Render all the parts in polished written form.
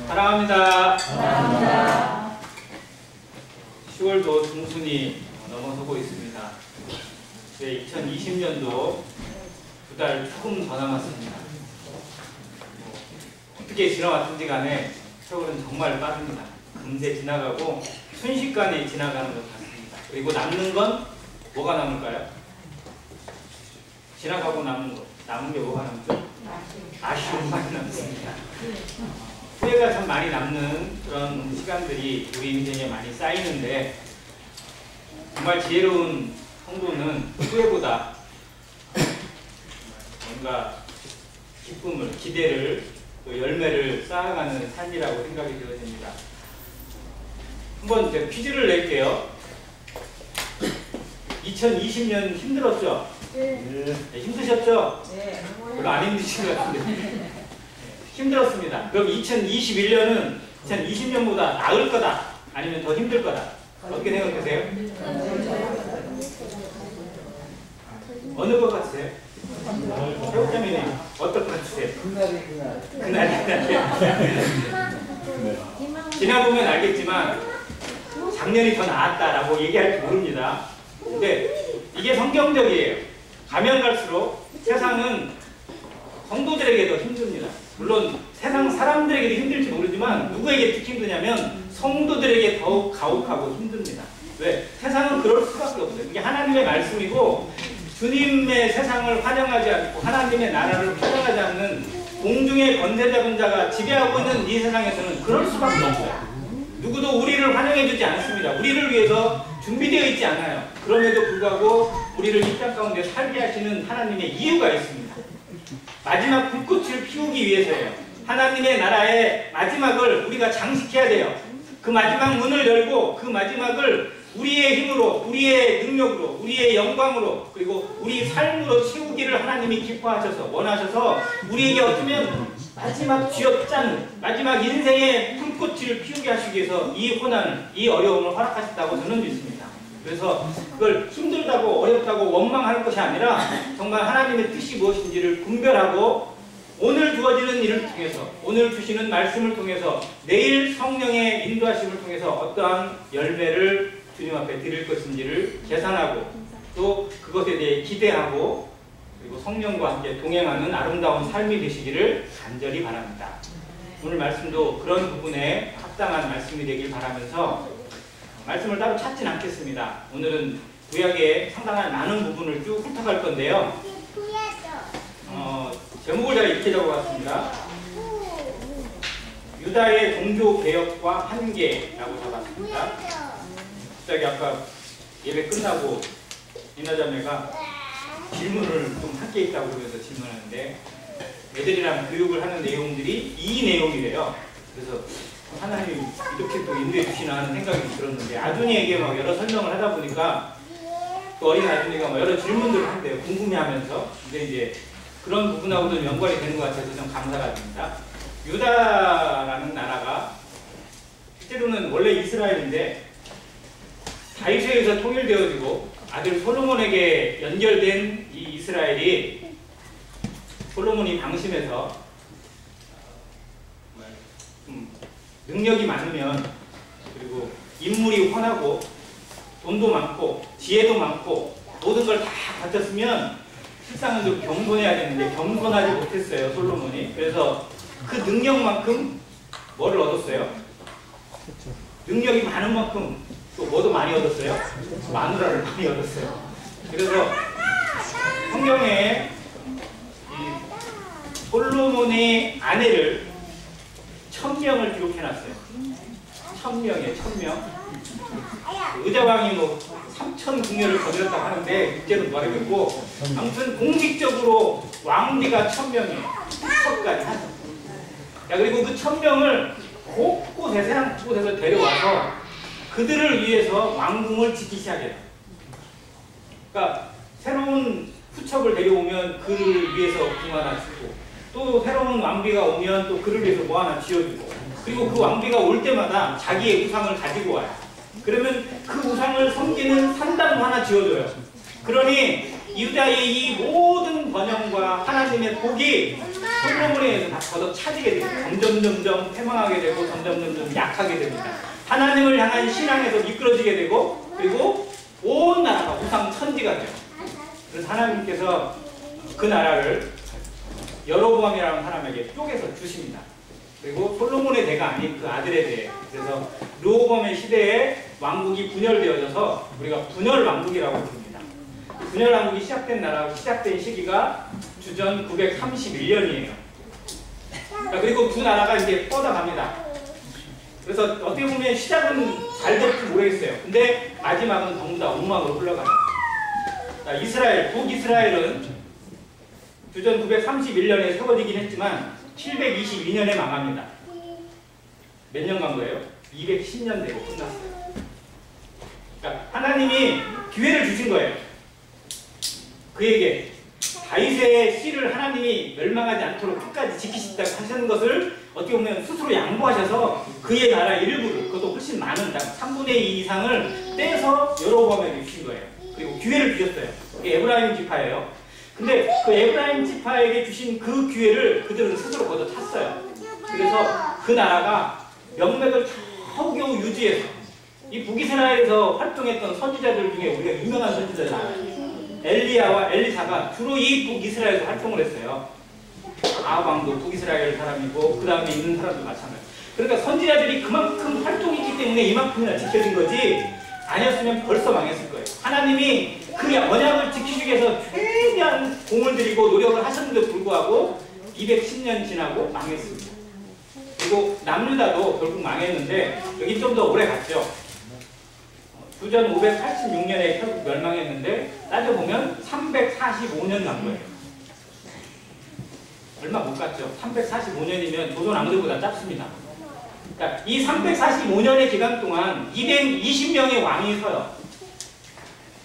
사랑합니다. 사랑합니다. 10월도 중순이 넘어서고 있습니다. 이제 2020년도 2달 조금 더 남았습니다. 어떻게 지나왔든지 간에 세월은 정말 빠릅니다. 금세 지나가고 순식간에 지나가는 것 같습니다. 그리고 남는 건 뭐가 남을까요? 지나가고 남은 것. 남은 게 뭐가 남죠? 아쉬움만 남습니다. 후회가 참 많이 남는 그런 시간들이 우리 인생에 많이 쌓이는데, 정말 지혜로운 성도는 후회보다 뭔가 기쁨을, 기대를, 또 열매를 쌓아가는 삶이라고 생각이 되어집니다. 한번 제가 퀴즈를 낼게요. 2020년 힘들었죠? 네. 힘드셨죠? 네. 별로 안 힘드신 것 같은데. 힘들었습니다. 그럼 2021년은 2020년보다 나을 거다, 아니면 더 힘들 거다? 어떻게 생각하세요? 어느 것 같으세요? 태국자매님 어떨 것 같으세요? 그날이. 지나보면 알겠지만 작년이 더 나았다라고 얘기할지 모릅니다. 근데 이게 성경적이에요. 가면 갈수록 세상은 성도들에게도 힘듭니다. 물론 세상 사람들에게도 힘들지 모르지만 누구에게 특히 힘드냐면 성도들에게 더욱 가혹하고 힘듭니다. 왜? 세상은 그럴 수밖에 없어요. 이게 하나님의 말씀이고, 주님의 세상을 환영하지 않고 하나님의 나라를 환영하지 않는 공중의 권세 잡은 자가 지배하고 있는 이 세상에서는 그럴 수밖에 없어요. 누구도 우리를 환영해주지 않습니다. 우리를 위해서 준비되어 있지 않아요. 그럼에도 불구하고 우리를 이 땅 가운데 살게 하시는 하나님의 이유가 있습니다. 마지막 불꽃을 피우기 위해서예요. 하나님의 나라의 마지막을 우리가 장식해야 돼요. 그 마지막 문을 열고 그 마지막을 우리의 힘으로, 우리의 능력으로, 우리의 영광으로, 그리고 우리 삶으로 채우기를 하나님이 기뻐하셔서, 원하셔서 우리에게 어쩌면 마지막 쥐어짠 마지막 인생의 불꽃을 피우게 하시기 위해서 이 고난을, 이 어려움을 허락하셨다고 저는 믿습니다. 그래서 그걸 힘들다고 어렵다고 원망하는 것이 아니라 정말 하나님의 뜻이 무엇인지를 분별하고, 오늘 주어지는 일을 통해서, 오늘 주시는 말씀을 통해서, 내일 성령의 인도하심을 통해서 어떠한 열매를 주님 앞에 드릴 것인지를 계산하고, 또 그것에 대해 기대하고, 그리고 성령과 함께 동행하는 아름다운 삶이 되시기를 간절히 바랍니다. 오늘 말씀도 그런 부분에 합당한 말씀이 되길 바라면서 말씀을 따로 찾진 않겠습니다. 오늘은 구약의 상당한 많은 부분을 쭉 훑어갈 건데요. 제목을 제가 이렇게 적어봤습니다. 유다의 종교 개혁과 한계라고 잡았습니다. 갑자기 아까 예배 끝나고 이나자매가 질문을 좀 함께 있다고 그래서 질문하는데, 애들이랑 교육을 하는 내용들이 이 내용이래요. 그래서 하나님이 이렇게 또 인도해 주시나 하는 생각이 들었는데, 아둔이에게 막 여러 설명을 하다 보니까 또 어린 아둔이가 막 여러 질문들을 한대요. 궁금해하면서. 근데 이제 그런 부분하고도 연관이 되는 것 같아서 좀 감사가 됩니다. 유다라는 나라가 실제로는 원래 이스라엘인데 다윗에 의해서 통일되어지고 아들 솔로몬에게 연결된 이 이스라엘이, 솔로몬이 방심해서 능력이 많으면, 그리고 인물이 훤하고 돈도 많고 지혜도 많고 모든 걸 다 갖췄으면 실상은 좀 겸손해야 되는데 겸손하지 못했어요, 솔로몬이. 그래서 그 능력만큼 뭐를 얻었어요? 능력이 많은 만큼 또 뭐도 많이 얻었어요? 마누라를 많이 얻었어요. 그래서 성경에 이 솔로몬의 아내를 1000명을 기록해놨어요. 1000명이에요, 1000명. 의자왕이 뭐 3000 궁녀를 거들었다고 하는데 국제는 모르겠고, 아무튼 공식적으로 왕비가 1000명이에요. 수첩까지 하죠. 그리고 그 1000명을 곳곳에, 세상 곳곳에서 데려와서 그들을 위해서 왕궁을 짓기 시작해요. 그러니까 새로운 후첩을 데려오면 그를 위해서 궁 하나 짓고, 또 새로운 왕비가 오면 또 그를 위해서 뭐 하나 지어주고, 그리고 그 왕비가 올 때마다 자기의 우상을 가지고 와요. 그러면 그 우상을 섬기는 산당도 하나 지어줘요. 그러니 유다의 이 모든 번영과 하나님의 복이 솔로몬에 의해서 다 걷어차지게 되고 점점 패망하게 되고 점점 약하게 됩니다. 하나님을 향한 신앙에서 미끄러지게 되고 그리고 온 나라가 우상 천지가 돼요. 그래서 하나님께서 그 나라를 여로보암이라는 사람에게 쪼개서 주십니다. 그리고 솔로몬의 대가 아닌 그 아들에 대해. 그래서 르호보암의 시대에 왕국이 분열되어져서 우리가 분열 왕국이라고 부릅니다. 분열 왕국이 시작된 시기가 주전 931년이에요. 그리고 두 나라가 이제 뻗어갑니다. 그래서 어떻게 보면 시작은 잘 될지 모르겠어요. 근데 마지막은 전부 다 엉망으로 흘러가요. 북이스라엘은 주전 931년에 세워지긴 했지만 722년에 망합니다. 몇 년 간 거예요? 210년 되고 끝났어요. 그러니까 하나님이 기회를 주신 거예요. 그에게 다윗의 씨를 하나님이 멸망하지 않도록 끝까지 지키신다고 하시는 것을 어떻게 보면 스스로 양보하셔서 그의 나라 일부를, 그것도 훨씬 많은 3분의 2 이상을 떼서 여로보암에게 주신 거예요. 그리고 기회를 주셨어요. 그게 에브라임 지파예요. 근데 그 에브라임 지파에게 주신 그 기회를 그들은 스스로 걷어찼어요. 그래서 그 나라가 명맥을 겨우겨우 유지해서 이 북이스라엘에서 활동했던 선지자들 중에 우리가 유명한 선지자들 알아요. 엘리야와 엘리사가 주로 이 북이스라엘에서 활동을 했어요. 아합 왕도 북이스라엘 사람이고 그 다음에 있는 사람도 마찬가지예요. 그러니까 선지자들이 그만큼 활동했기 때문에 이만큼이나 지켜진 거지 아니었으면 벌써 망했을 거예요. 하나님이 그 언약을 지키기 위해서 최대한 공을 들이고 노력을 하셨는데도 불구하고 210년 지나고 망했습니다. 그리고 남유다도 결국 망했는데 여기 좀 더 오래 갔죠. 주전 586년에 결국 멸망했는데 따져보면 345년 간 거예요. 얼마 못 갔죠. 345년이면 조선 왕조보다 짧습니다. 그러니까 이 345년의 기간 동안 220명의 왕이 서요.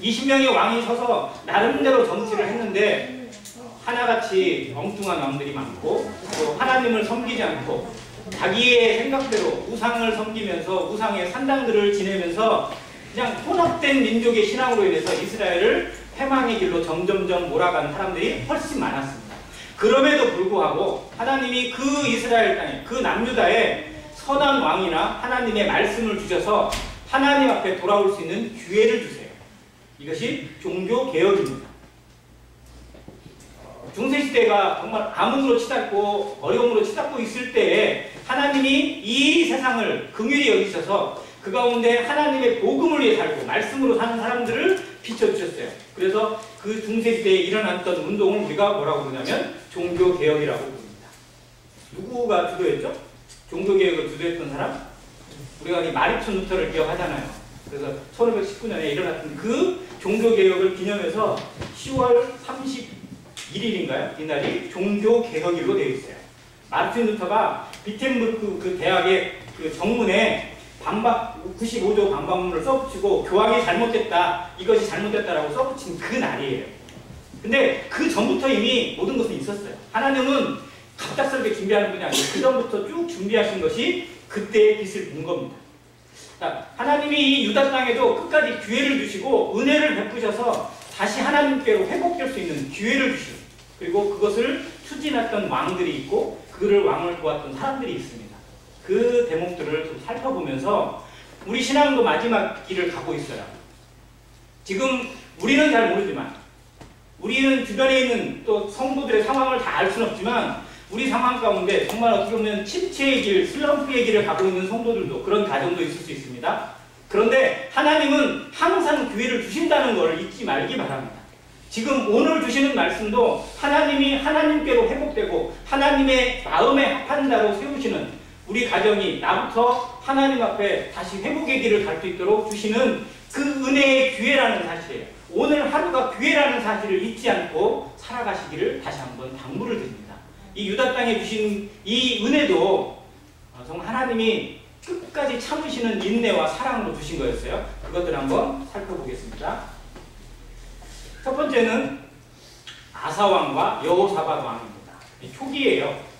20명의 왕이 서서 나름대로 정치를 했는데 하나같이 엉뚱한 왕들이 많고 또 하나님을 섬기지 않고 자기의 생각대로 우상을 섬기면서 우상의 산당들을 지내면서 그냥 혼합된 민족의 신앙으로 인해서 이스라엘을 패망의 길로 점점점 몰아간 사람들이 훨씬 많았습니다. 그럼에도 불구하고 하나님이 그 이스라엘 땅에 그 남유다에 선한 왕이나 하나님의 말씀을 주셔서 하나님 앞에 돌아올 수 있는 기회를 주세요. 이것이 종교개혁입니다. 중세시대가 정말 암흑으로 치닫고 어려움으로 치닫고 있을 때에 하나님이 이 세상을 긍휼히 여기셔서 그 가운데 하나님의 복음을 위해 살고 말씀으로 사는 사람들을 비춰주셨어요. 그래서 그 중세시대에 일어났던 운동을 우리가 뭐라고 부르냐면 종교개혁이라고 부릅니다. 누구가 주도했죠? 종교개혁을 주도했던 사람? 우리가 이 마르틴 루터를 기억하잖아요. 그래서 1519년에 일어났던 그 종교개혁을 기념해서 10월 31일인가요? 이날이 종교개혁일로 되어 있어요. 마르틴 루터가 비텐부르크 그 대학의 그 정문에 95조 반박문을 써붙이고 교황이 잘못됐다, 이것이 잘못됐다라고 써붙인 그 날이에요. 근데 그 전부터 이미 모든 것은 있었어요. 하나님은 갑작스럽게 준비하는 분이 아니고 그 전부터 쭉 준비하신 것이 그때의 빛을 본 겁니다. 그러니까 하나님이 이 유다 땅에도 끝까지 기회를 주시고 은혜를 베푸셔서 다시 하나님께로 회복될 수 있는 기회를 주시고 그리고 그것을 추진했던 왕들이 있고 그를 왕을 도왔던 사람들이 있습니다. 그 대목들을 좀 살펴보면서 우리 신앙도 마지막 길을 가고 있어요. 지금 우리는 잘 모르지만 우리는 주변에 있는 또 성도들의 상황을 다 알 수는 없지만 우리 상황 가운데 정말 어떻게 보면 침체의 길, 슬럼프의 길을 가고 있는 성도들도 그런 가정도 있을 수 있습니다. 그런데 하나님은 항상 기회를 주신다는 것을 잊지 말기 바랍니다. 지금 오늘 주시는 말씀도 하나님이 하나님께로 회복되고 하나님의 마음에 합한 자로 세우시는 우리 가정이 나부터 하나님 앞에 다시 회복의 길을 갈 수 있도록 주시는 그 은혜의 기회라는 사실이에요. 오늘 하루가 기회라는 사실을 잊지 않고 살아가시기를 다시 한번 당부를 드립니다. 이 유다 땅에 주신 이 은혜도 정말 하나님이 끝까지 참으시는 인내와 사랑으로 주신 거였어요. 그것들 한번 살펴보겠습니다. 첫 번째는 아사왕과 여호사밧 왕입니다. 초기예요.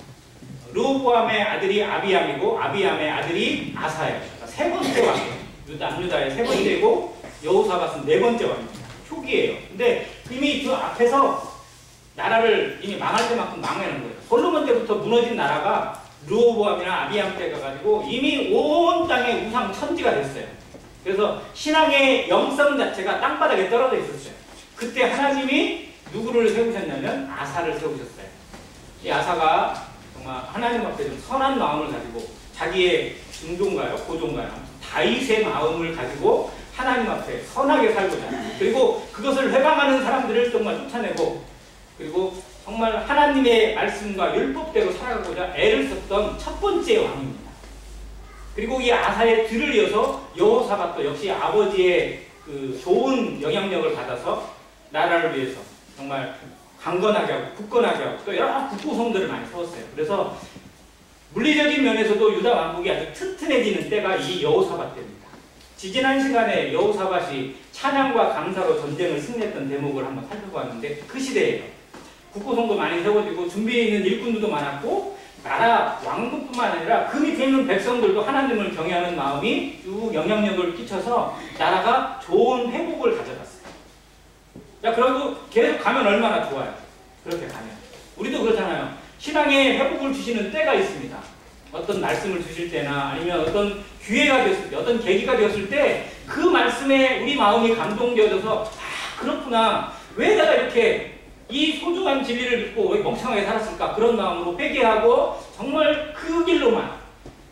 르호보암의 아들이 아비암이고 아비암의 아들이 아사예요. 그러니까 세 번째 왕이에요. 남유다의 세 번째고 여호사밧은 네 번째 왕입니다. 초기예요. 근데 이미 그 앞에서 나라를 이미 망할 때만큼 망하는 거예요. 솔로몬 때부터 무너진 나라가 르호보암이나 아비암 때 가가지고 이미 온 땅에 우상 천지가 됐어요. 그래서 신앙의 영성 자체가 땅바닥에 떨어져 있었어요. 그때 하나님이 누구를 세우셨냐면 아사를 세우셨어요. 이 아사가 정말 하나님 앞에 좀 선한 마음을 가지고 자기의 중종가요? 고종가요? 다윗의 마음을 가지고 하나님 앞에 선하게 살고자, 그리고 그것을 회방하는 사람들을 정말 쫓아내고, 그리고 정말 하나님의 말씀과 율법대로 살아가고자 애를 썼던 첫 번째 왕입니다. 그리고 이 아사의 뒤를 이어서 여호사밧도 역시 아버지의 그 좋은 영향력을 받아서 나라를 위해서 정말 강건하게 하고 굳건하게 하고 또 여러 국고성들을 많이 세웠어요. 그래서 물리적인 면에서도 유다 왕국이 아주 튼튼해지는 때가 이 여호사밧 때입니다. 지지난 시간에 여호사밧이 찬양과 감사로 전쟁을 승리했던 대목을 한번 살펴보았는데, 그 시대예요. 국고성도 많이 세워지고 준비해 있는 일꾼들도 많았고, 나라 왕국뿐만 아니라 그 밑에 있는 백성들도 하나님을 경외하는 마음이 쭉 영향력을 끼쳐서 나라가 좋은 회복을 가져갔어요. 자, 그리고 계속 가면 얼마나 좋아요. 그렇게 가면. 우리도 그렇잖아요. 신앙에 회복을 주시는 때가 있습니다. 어떤 말씀을 주실 때나 아니면 어떤 기회가 되었을 때, 어떤 계기가 되었을 때 그 말씀에 우리 마음이 감동되어져서 아, 그렇구나. 왜 내가 이렇게 이 소중한 진리를 믿고 왜 멍청하게 살았을까? 그런 마음으로 회개하고 정말 그 길로만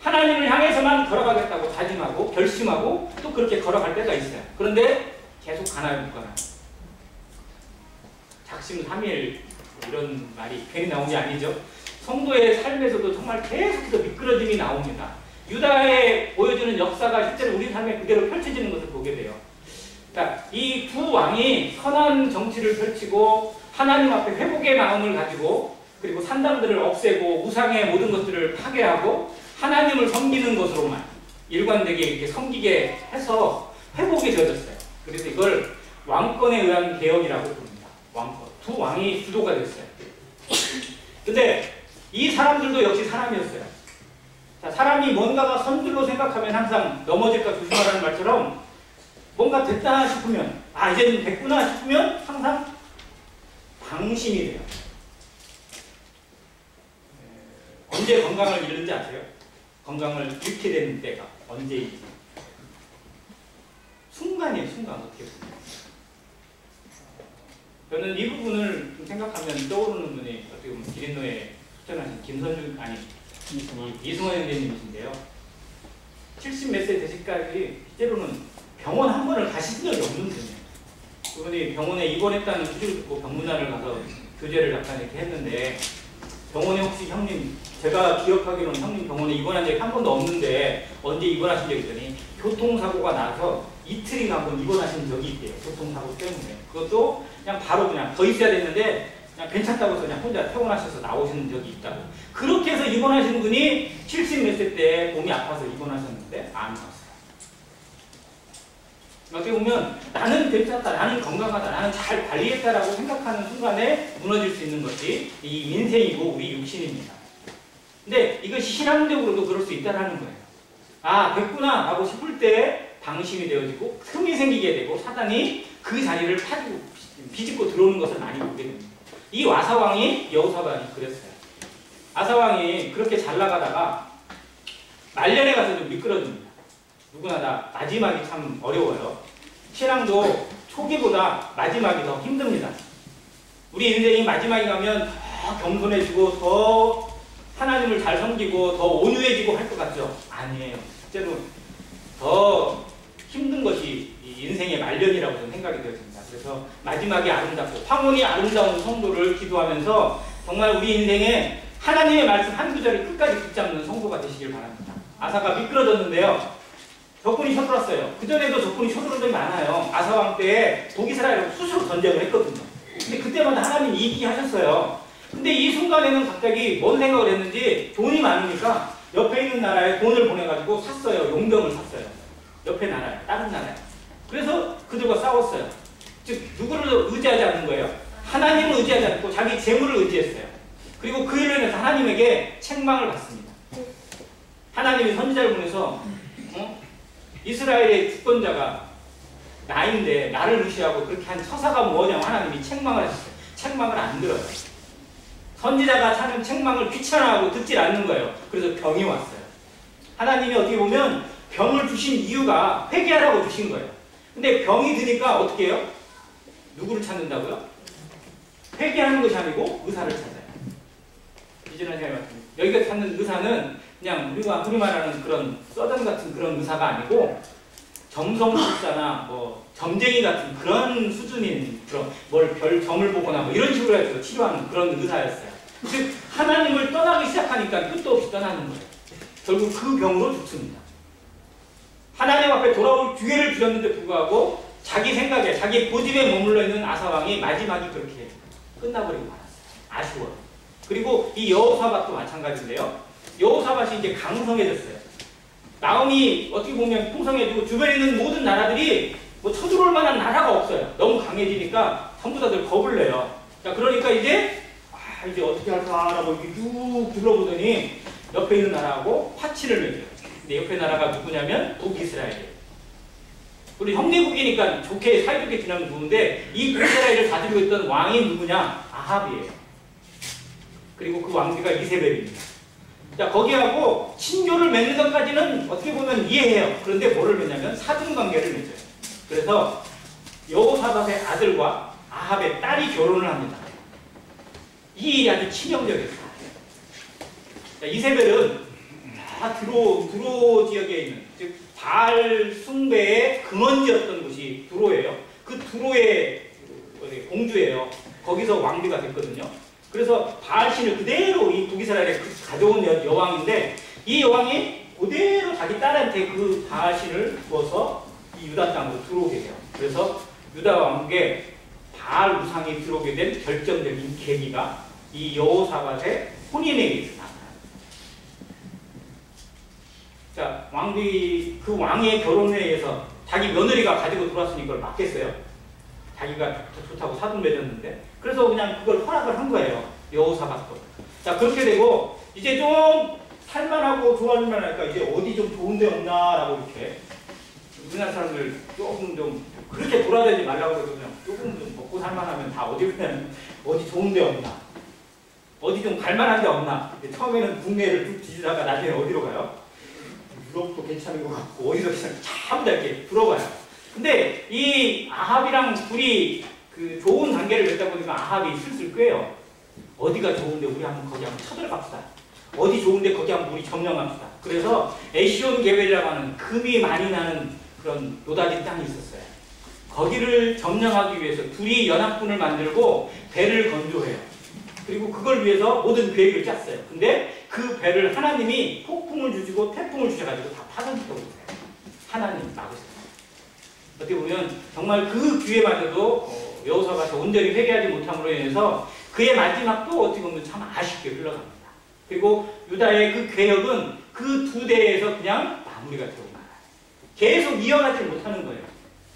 하나님을 향해서만 걸어가겠다고 다짐하고 결심하고 또 그렇게 걸어갈 때가 있어요. 그런데 계속 가나요, 못 가나요? 작심삼일 이런 말이 괜히 나온 게 아니죠. 성도의 삶에서도 정말 계속해서 미끄러짐이 나옵니다. 유다에 보여주는 역사가 실제로 우리 삶에 그대로 펼쳐지는 것을 보게 돼요. 그러니까 이 두 왕이 선한 정치를 펼치고 하나님 앞에 회복의 마음을 가지고, 그리고 산당들을 없애고 우상의 모든 것들을 파괴하고 하나님을 섬기는 것으로만 일관되게 이렇게 섬기게 해서 회복이 되어졌어요. 그래서 이걸 왕권에 의한 개혁이라고 부릅니다. 왕권. 두 왕이 주도가 됐어요. 근데 이 사람들도 역시 사람이었어요. 자, 사람이 뭔가가 선들로 생각하면 항상 넘어질까 조심하라는 말처럼 뭔가 됐다 싶으면, 아, 이제는 됐구나 싶으면 항상 방심이 돼요. 언제 건강을 잃는지 아세요? 건강을 잃게 되는 때가 언제인지. 순간이에요, 순간. 어떻게 보면. 저는 이 부분을 좀 생각하면 떠오르는 분이 어떻게 보면 기린노에 출전하신 이승원 형제님이신데요. 70 몇 세 되시까지 실제로는 병원 한 번을 가신 적이 없는 분이에요. 그분이 병원에 입원했다는 소식을 듣고 병문안을 가서 교제를 약간 이렇게 했는데, 병원에 혹시 형님, 제가 기억하기로는 형님 병원에 입원한 적이 한 번도 없는데 언제 입원하신 적이 있더니 교통사고가 나서 이틀이나 한번 입원하신 적이 있대요. 교통사고 때문에. 그것도 그냥 바로 그냥 더 있어야 됐는데 그냥 괜찮다고 해서 그냥 혼자 퇴원하셔서 나오시는 적이 있다고. 그렇게 해서 입원하신 분이 70 몇 세 때 몸이 아파서 입원하셨는데 안 나왔어요. 어떻게 보면 나는 괜찮다, 나는 건강하다, 나는 잘 관리했다라고 생각하는 순간에 무너질 수 있는 것이 이 인생이고 우리 육신입니다. 근데 이것이 신앙적으로도 그럴 수 있다는 거예요. 아, 됐구나 라고 싶을 때 방심이 되어지고 틈이 생기게 되고 사단이 그 자리를 파고 비집고 들어오는 것을 많이 보게 됩니다. 이 아사왕이 여호사밧이 그랬어요. 아사왕이 그렇게 잘 나가다가 말년에 가서 좀 미끄러집니다. 누구나 다 마지막이 참 어려워요. 신앙도 초기보다 마지막이 더 힘듭니다. 우리 인생이 마지막에 가면 더 겸손해지고 더 하나님을 잘 섬기고 더 온유해지고 할 것 같죠? 아니에요. 실제로 더 힘든 것이 이 인생의 말년이라고 저는 생각이 되었습니다. 그래서 마지막이 아름답고 황혼이 아름다운 성도를 기도하면서 정말 우리 인생에 하나님의 말씀 한 구절을 끝까지 붙잡는 성도가 되시길 바랍니다. 아사가 미끄러졌는데요. 적군이 쳐들었어요. 그전에도 적군이 쳐들어온 적이 많아요. 아사왕 때 북이스라엘하고 수시로 전쟁을 했거든요. 근데 그때마다 하나님 이기게 하셨어요. 근데 이 순간에는 갑자기 뭔 생각을 했는지 돈이 많으니까 옆에 있는 나라에 돈을 보내가지고 샀어요. 용병을 샀어요. 옆에 나라에, 다른 나라에. 그래서 그들과 싸웠어요. 즉 누구를 의지하지 않는 거예요. 하나님을 의지하지 않고 자기 재물을 의지했어요. 그리고 그 일로 인해서 하나님에게 책망을 받습니다. 하나님이 선지자를 보내서 이스라엘의 주권자가 나인데 나를 무시하고 그렇게 한 처사가 뭐냐고 하나님이 책망을 하셨어요. 책망을 안 들어요. 선지자가 하는 책망을 귀찮아하고 듣질 않는 거예요. 그래서 병이 왔어요. 하나님이 어떻게 보면 병을 주신 이유가 회개하라고 주신 거예요. 근데 병이 드니까 어떻게 해요? 누구를 찾는다고요? 회개하는 것이 아니고 의사를 찾아요. 이전에 제가 말씀드렸죠. 여기가 찾는 의사는 그냥 우리가 흔히 말하는 그런 서전 같은 그런 의사가 아니고 점성술사나 뭐 점쟁이 같은 그런 수준인 그런 별 점을 보거나 뭐 이런 식으로 해서 치료하는 그런 의사였어요. 즉 하나님을 떠나기 시작하니까 끝도 없이 떠나는 거예요. 결국 그 병으로 죽습니다. 하나님 앞에 돌아올 기회를 주셨는데 불구하고 자기 생각에 자기 고집에 머물러 있는 아사왕이 마지막이 그렇게 끝나버리고 말았어요. 아쉬워요. 그리고 이 여호사밧도 마찬가지인데요. 여호사밧이 이제 강성해졌어요. 마음이 어떻게 보면 풍성해지고 주변에 있는 모든 나라들이 뭐 쳐들어올 만한 나라가 없어요. 너무 강해지니까 전부 다들 겁을 내요. 자, 그러니까 이제 이제 어떻게 할까라고 쭉 둘러보더니 옆에 있는 나라하고 화치를 맺어요. 근데 옆에 나라가 누구냐면 북이스라엘이에요. 우리 형제국이니까 좋게 사이좋게 지나면 좋은데 이 북이스라엘을 다스리고 있던 왕이 누구냐? 아합이에요. 그리고 그 왕비가 이세벨입니다. 자, 거기하고 친교를 맺는 것까지는 어떻게 보면 이해해요. 그런데 뭐를 맺냐면 사등관계를 맺어요. 그래서 여호사밧의 아들과 아합의 딸이 결혼을 합니다. 이 일이 아주 치명적이었어요. 자, 이세벨은 다 두로 지역에 있는, 즉 바알 숭배의 근원지였던 곳이 두로예요. 그 두로의 공주예요. 거기서 왕비가 됐거든요. 그래서 바알신을 그대로 이 북이스라엘에 가져온 여왕인데 이 여왕이 그대로 자기 딸한테 그 바알신을 주어서 이 유다 땅으로 들어오게 돼요. 그래서 유다 왕국에 바알 우상이 들어오게 된 결정적인 계기가 이 여호사밧의 혼인에 의해서 나타납니다. 자, 그 왕의 결혼에 의해서 자기 며느리가 가지고 들어왔으니 그걸 막겠어요. 자기가 좋다고 사돈 맺었는데 그래서 그냥 그걸 허락을 한 거예요. 여호사밧도. 자, 그렇게 되고 이제 좀 살만하고 좋아질만 하니까 이제 어디 좀 좋은 데 없나라고 이렇게 우리나라 사람들 조금 좀 그렇게 돌아다니지 말라고 그러거든요. 조금 좀 먹고 살만하면 다 어디 가면 어디 좋은 데 없나, 어디 좀 갈만한 데 없나. 처음에는 국내를 쭉 뒤지다가 나중에 어디로 가요? 유럽도 괜찮은 것 같고 어디도 괜찮은 참 다 이렇게 들어가요. 근데 이 아합이랑 둘이 그 좋은 관계를 맺다 보니까 아합이 슬슬 꾀요. 어디가 좋은데 우리 한번 거기 한번 쳐들어갑시다. 어디 좋은데 거기 한번 우리 점령합시다. 그래서 에시온 게벨이라고 하는 금이 많이 나는 그런 노다진 땅이 있었어요. 거기를 점령하기 위해서 둘이 연합군을 만들고 배를 건조해요. 그리고 그걸 위해서 모든 계획을 짰어요. 근데 그 배를 하나님이 폭풍을 주시고 태풍을 주셔가지고 다 파손시켜 버렸어요. 하나님 막으셨어요. 어떻게 보면 정말 그 기회마저도 여호사밧이 온전히 회개하지 못함으로 인해서 그의 마지막도 어떻게 보면 참 아쉽게 흘러갑니다. 그리고 유다의 그 개혁은 그 두 대에서 그냥 마무리가 되고 말아요. 계속 이어가지 못하는 거예요.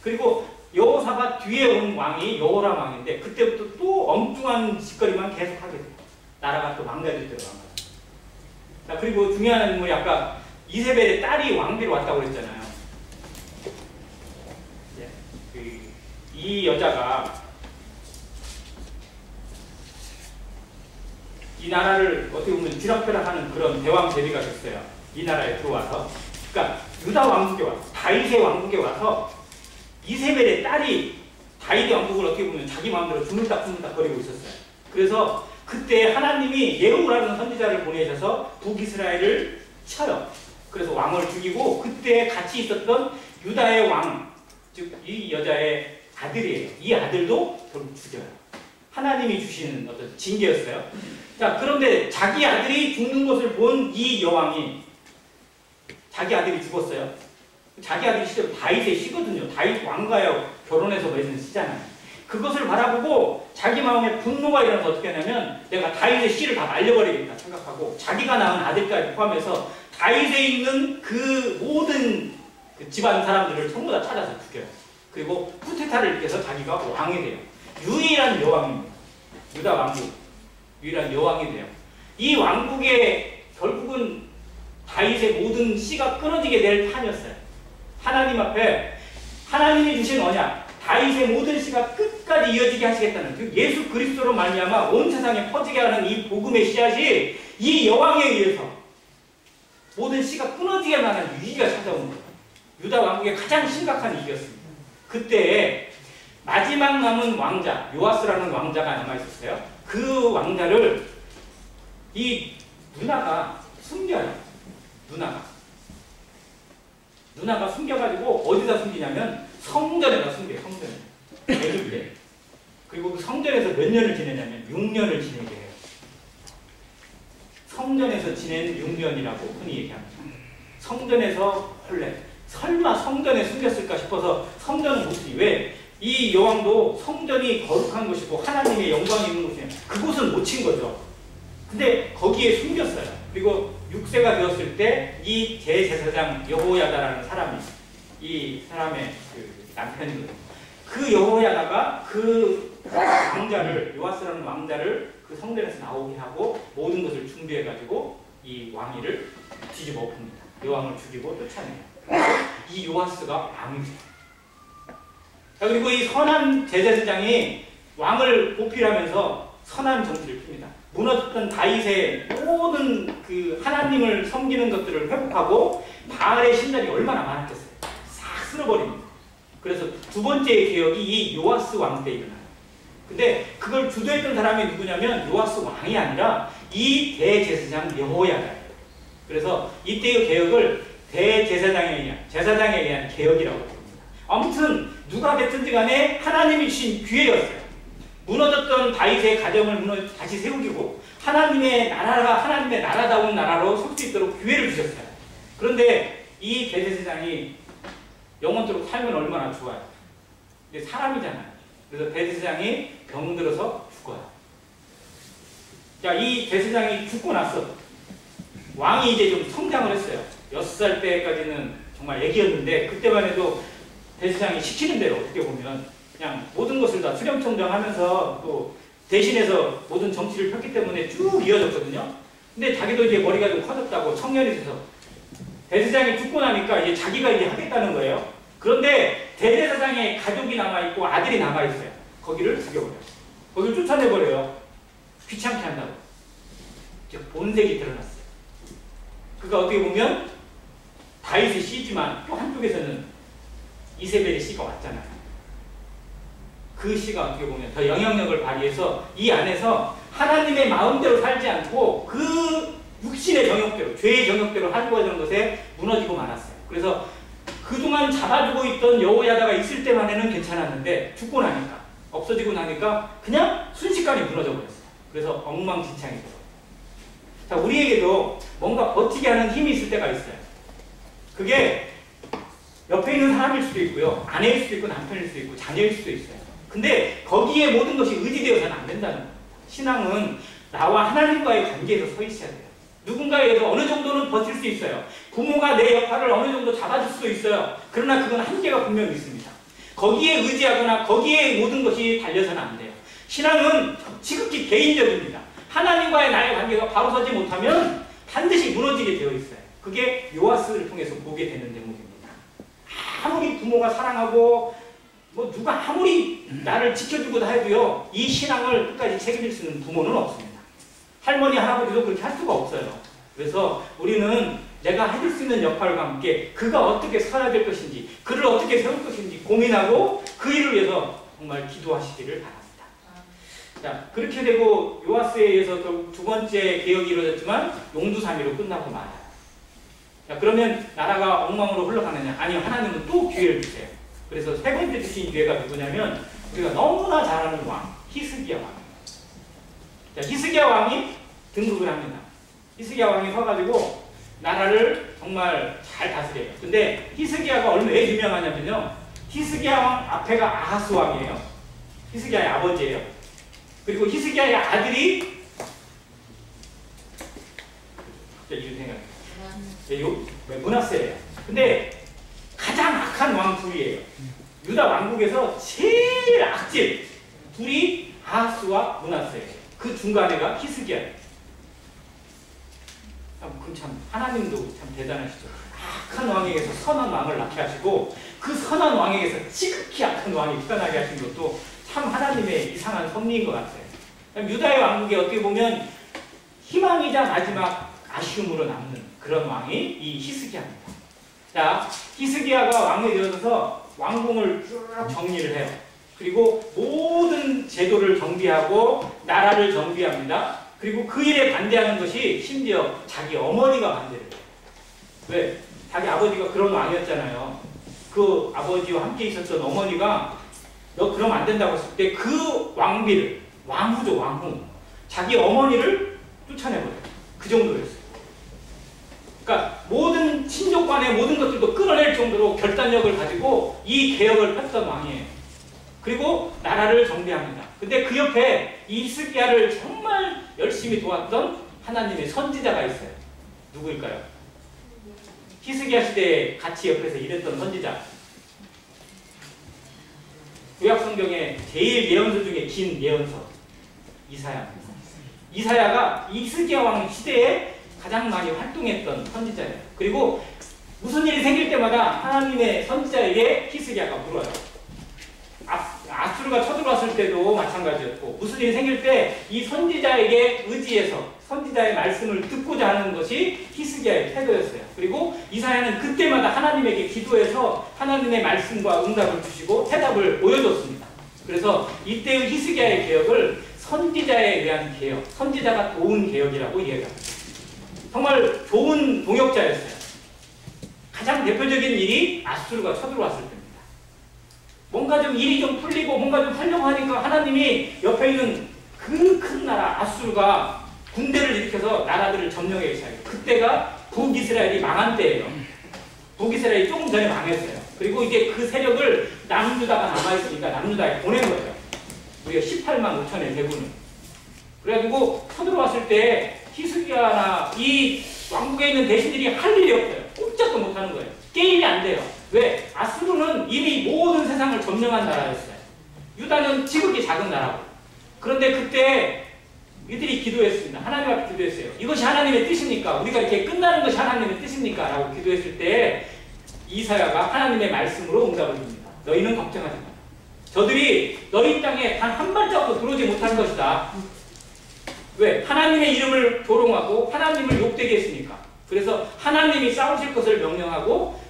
그리고 여호사밧 뒤에 온 왕이 여호람 왕인데 그때부터 또 엉뚱한 짓거리만 계속하게 돼요. 나라가 또 망가질 대로 망가져요. 자, 그리고 중요한 인물이 아까 이세벨의 딸이 왕비로 왔다고 그랬잖아요. 이 여자가 이 나라를 어떻게 보면 쥐락펴락하는 그런 대왕 대비가 됐어요. 이 나라에 들어와서. 그러니까 유다 왕국에 와서 다윗의 왕국에 와서 이세벨의 딸이 다윗의 왕국을 어떻게 보면 자기 마음대로 주물딱주물딱 거리고 있었어요. 그래서 그때 하나님이 예후라는 선지자를 보내셔서 북이스라엘을 쳐요. 그래서 왕을 죽이고 그때 같이 있었던 유다의 왕, 즉 이 여자의 아들이에요. 이 아들도 결국 죽여요. 하나님이 주시는 어떤 징계였어요. 자, 그런데 자기 아들이 죽는 것을 본 이 여왕이 자기 아들이 죽었어요. 자기 아들이 실제로 다윗의 시거든요. 다윗 왕과요 결혼해서 맺은 시잖아요. 그것을 바라보고 자기 마음에 분노가 일어나서 어떻게 하냐면 내가 다윗의 씨를 다 말려버리겠다 생각하고 자기가 낳은 아들까지 포함해서 다윗에 있는 그 모든 그 집안 사람들을 전부 다 찾아서 죽여요. 그리고 쿠데타를 일으켜서 자기가 왕이 돼요. 유일한 여왕입니다. 유다 왕국 유일한 여왕이 돼요. 이 왕국의 결국은 다윗의 모든 씨가 끊어지게 될 판이었어요. 하나님 앞에 하나님이 주신 언약, 다윗의 모든 씨가 끝까지 끝까지 이어지게 하시겠다는 그 예수 그리스도로 말미암아 온 세상에 퍼지게 하는 이 복음의 씨앗이 이 여왕에 의해서 모든 씨가 끊어지게 만한 위기가 찾아온 거예요. 유다 왕국의 가장 심각한 위기였습니다. 그때 마지막 남은 왕자 요아스라는 왕자가 남아있었어요. 그 왕자를 이 누나가 숨겨요. 누나가 숨겨가지고 어디다 숨기냐면 성전에다 숨겨요. 성전에. 애굽에. 그리고 그 성전에서 몇 년을 지내냐면 6년을 지내게 해요. 성전에서 지낸 6년이라고 흔히 얘기합니다. 성전에서 원래 설마 성전에 숨겼을까 싶어서 성전은 못쓰기. 왜? 이 여왕도 성전이 거룩한 곳이고 하나님의 영광이 있는 곳이에요. 그곳은 못 친 거죠. 근데 거기에 숨겼어요. 그리고 6세가 되었을 때 이 대제사장 여호야다라는 사람이 이 사람의 그 남편이거든요. 그 여호야다가 그 왕자를 요아스라는 왕자를 그 성전에서 나오게 하고 모든 것을 준비해가지고 이 왕위를 뒤집어 엎습니다. 여왕을 죽이고 쫓아내요. 이 요아스가 왕이죠. 자, 그리고 이 선한 제사장이 왕을 보필하면서 선한 정치를 핍니다. 무너졌던 다윗의 모든 그 하나님을 섬기는 것들을 회복하고 바알의 신전이 얼마나 많았겠어요. 싹 쓸어버립니다. 그래서 두 번째 개혁이 이 요아스 왕 때 일어나요. 근데 그걸 주도했던 사람이 누구냐면 요아스 왕이 아니라 이 대제사장 여호야다예요. 그래서 이때의 개혁을 제사장에 의한 개혁이라고 부릅니다. 아무튼 누가 됐든지 간에 하나님이 주신 기회였어요. 무너졌던 다윗의 가정을 다시 세우기고 하나님의 나라다운 나라로 설 수 있도록 기회를 주셨어요. 그런데 이 대제사장이 영원토록 살면 얼마나 좋아요. 근데 사람이잖아요. 그래서 대제사장이 병들어서 죽어요. 자, 이 대제사장이 죽고 나서 왕이 이제 좀 성장을 했어요. 6살 때까지는 정말 애기였는데 그때만 해도 대제사장이 시키는 대로 어떻게 보면 그냥 모든 것을 다 수렴청정하면서 또 대신해서 모든 정치를 폈기 때문에 쭉 이어졌거든요. 근데 자기도 이제 머리가 좀 커졌다고 청년이 돼서 대제사장이 죽고 나니까 이제 자기가 이제 하겠다는 거예요. 그런데 대제사장의 가족이 남아있고 아들이 남아있어요. 거기를 죽여버려요. 거기를 쫓아내버려요. 귀찮게 한다고. 즉 본색이 드러났어요. 그가 어떻게 보면 다윗의 씨지만 또 한쪽에서는 이세벨의 씨가 왔잖아요. 그 씨가 어떻게 보면 더 영향력을 발휘해서 이 안에서 하나님의 마음대로 살지 않고 그 육신의 정욕대로, 죄의 정욕대로 하려는 것에 무너지고 말았어요. 그래서 그동안 잡아주고 있던 여호야다가 있을 때만에는 괜찮았는데 죽고 나니까, 없어지고 나니까 그냥 순식간에 무너져 버렸어요. 그래서 엉망진창이 되고. 자, 우리에게도 뭔가 버티게 하는 힘이 있을 때가 있어요. 그게 옆에 있는 사람일 수도 있고요. 아내일 수도 있고 남편일 수도 있고 자녀일 수도 있어요. 근데 거기에 모든 것이 의지되어서는 안 된다는 거예요. 신앙은 나와 하나님과의 관계에서 서 있어야 돼요. 누군가에 의해서 어느 정도는 버틸 수 있어요. 부모가 내 역할을 어느 정도 잡아줄 수도 있어요. 그러나 그건 한계가 분명히 있습니다. 거기에 의지하거나 거기에 모든 것이 달려서는 안 돼요. 신앙은 지극히 개인적입니다. 하나님과의 나의 관계가 바로 서지 못하면 반드시 무너지게 되어 있어요. 그게 요아스를 통해서 보게 되는 대목입니다. 아무리 부모가 사랑하고 누가 아무리 나를 지켜주고다 해도요, 이 신앙을 끝까지 책임질 수 있는 부모는 없습니다. 할머니, 할아버지도 그렇게 할 수가 없어요. 그래서 우리는 내가 해줄 수 있는 역할과 함께 그가 어떻게 살아야 될 것인지, 그를 어떻게 세울 것인지 고민하고 그 일을 위해서 정말 기도하시기를 바랍니다. 자, 그렇게 되고 요아스에 의해서 두 번째 개혁이 이루어졌지만 용두사미로 끝나고 말아요. 자, 그러면 나라가 엉망으로 흘러가느냐? 아니요, 하나님은 또 기회를 주세요. 그래서 세 번째 주신 기회가 누구냐면 우리가 너무나 잘 아는 왕, 히스기야 왕. 자, 히스기야 왕이 등극을 합니다. 히스기야 왕이 서가지고 나라를 정말 잘 다스려요. 근데 히스기야가 왜 유명하냐면요, 히스기야 왕 앞에가 아하스 왕이에요. 히스기야의 아버지예요. 그리고 히스기야의 아들이 이름 생각해요. 므낫세예요. 근데 가장 악한 왕 둘이에요. 유다 왕국에서 제일 악질 둘이 아하스와 므낫세예요. 그 중간에가 히스기야예요. 참 하나님도 참 대단하시죠. 악한 왕에게서 선한 왕을 낳게 하시고 그 선한 왕에게서 지극히 악한 왕이 태어나게 하신 것도 참 하나님의 이상한 섭리인 것 같아요. 유다의 왕국에 어떻게 보면 희망이자 마지막 아쉬움으로 남는 그런 왕이 이 히스기야입니다. 자, 히스기야가 왕이 되어서 왕궁을 쭉 정리를 해요. 그리고 모든 제도를 정비하고 나라를 정비합니다. 그리고 그 일에 반대하는 것이 심지어 자기 어머니가 반대를 해요. 왜? 자기 아버지가 그런 왕이었잖아요. 그 아버지와 함께 있었던 어머니가 너 그러면 안 된다고 했을 때 그 왕비를, 왕후죠, 왕후. 자기 어머니를 쫓아내버려요. 그 정도였어요. 그러니까 모든 친족 간의 모든 것들도 끊어낼 정도로 결단력을 가지고 이 개혁을 폈던 왕이에요. 그리고 나라를 정비합니다. 근데 그 옆에 이 히스기야를 정말 열심히 도왔던 하나님의 선지자가 있어요. 누구일까요? 히스기야 시대에 같이 옆에서 일했던 선지자. 구약성경의 제일 예언서 중에 긴 예언서 이사야입니다. 이사야가 히스기야 왕 시대에 가장 많이 활동했던 선지자예요. 그리고 무슨 일이 생길 때마다 하나님의 선지자에게 히스기야가 물어요. 아수르가 쳐들어왔을 때도 마찬가지였고, 무슨 일이 생길 때 이 선지자에게 의지해서 선지자의 말씀을 듣고자 하는 것이 히스기야의 태도였어요. 그리고 이사야는 그때마다 하나님에게 기도해서 하나님의 말씀과 응답을 주시고 대답을 보여줬습니다. 그래서 이때의 히스기야의 개혁을 선지자에 의한 개혁, 선지자가 도운 개혁이라고 이야기합니다. 정말 좋은 동역자였어요. 가장 대표적인 일이 아수르가 쳐들어왔을 때입니다. 뭔가 좀 일이 좀 풀리고 뭔가 좀 하려고 하니까 하나님이 옆에 있는 그 큰 나라 아수르가 군대를 일으켜서 나라들을 점령하기 시작해요. 그때가 북이스라엘이 망한 때예요. 북이스라엘이 조금 전에 망했어요. 그리고 이제 그 세력을 남유다가 남아있으니까 남유다에 보낸 거예요. 우리가 18만 5천의 대군을. 그래가지고 쳐들어왔을 때 히스기야나 이 왕국에 있는 대신들이 할 일이 없어요. 꼼짝도 못하는 거예요. 게임이 안 돼요. 왜? 아수르는 이미 모든 세상을 점령한 나라였어요. 유다는 지극히 작은 나라고. 그런데 그때 이들이 기도했습니다. 하나님 앞에 기도했어요. 이것이 하나님의 뜻입니까? 우리가 이렇게 끝나는 것이 하나님의 뜻입니까? 라고 기도했을 때 이사야가 하나님의 말씀으로 응답을 줍니다. 너희는 걱정하지 마. 저들이 너희 땅에 단 한 발자국도 들어오지 못할 것이다. 왜? 하나님의 이름을 조롱하고 하나님을 욕되게 했으니까. 그래서 하나님이 싸우실 것을 명령하고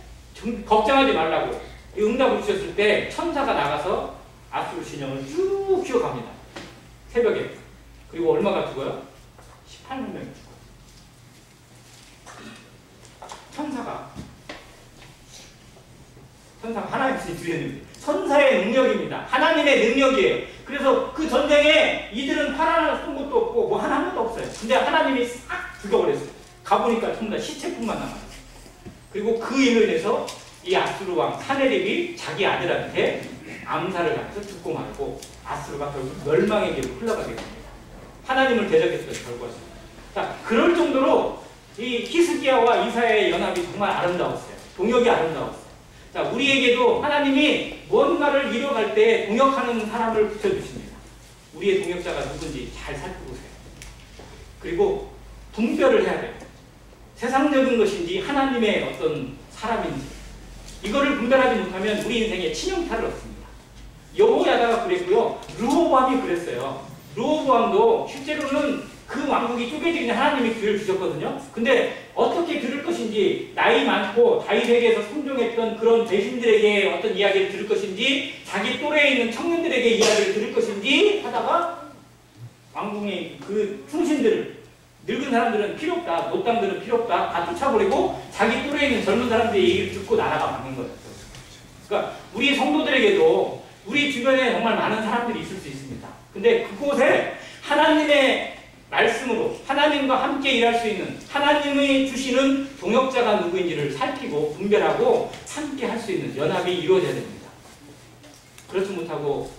걱정하지 말라고 응답을 주셨을 때 천사가 나가서 아수르 진영을 쭉 휘어갑니다. 새벽에. 그리고 얼마가 죽어요? 18만 명이 죽어요. 천사가 하나님이 주시는 천사의 능력입니다. 하나님의 능력이에요. 그래서 그 전쟁에 이들은 팔 하나 쏜 것도 없고 뭐 하나 한 것도 없어요. 근데 하나님이 싹 죽여버렸어요. 가보니까 전부 다 시체뿐만 남아요. 그리고 그 일로 인해서 이 아수르 왕 사네립이 자기 아들한테 암살을 당해서 죽고 말고 아수르가 결국 멸망의 길로 흘러가게 됩니다. 하나님을 대적했던 결과였습니다. 자, 그럴 정도로 이 히스기야와 이사야의 연합이 정말 아름다웠어요. 동역이 아름다웠어요. 자, 우리에게도 하나님이 뭔가를 이뤄갈 때 동역하는 사람을 붙여주십니다. 우리의 동역자가 누군지 잘 살펴보세요. 그리고 분별을 해야 돼요. 세상적인 것인지 하나님의 어떤 사람인지 이거를 분별하지 못하면 우리 인생에 치명타를 얻습니다. 여호야다가 그랬고요. 르호보암이 그랬어요. 르호보암도 실제로는 그 왕국이 쪼개지기 전에 하나님이 기회를 주셨거든요. 근데 어떻게 들을 것인지 나이 많고 다윗에게서 성종했던 그런 대신들에게 어떤 이야기를 들을 것인지 자기 또래에 있는 청년들에게 이야기를 들을 것인지 하다가 왕궁의 그 충신들을 늙은 사람들은 필요 없다. 노땅들은 필요 없다. 다 쫓아버리고 자기 또래에 있는 젊은 사람들의 얘기를 듣고 나라가 망한 거예요. 그러니까 우리 성도들에게도 우리 주변에 정말 많은 사람들이 있을 수 있습니다. 근데 그곳에 하나님의 말씀으로 하나님과 함께 일할 수 있는 하나님이 주시는 동역자가 누구인지를 살피고 분별하고 함께 할 수 있는 연합이 이루어져야 됩니다. 그렇지 못하고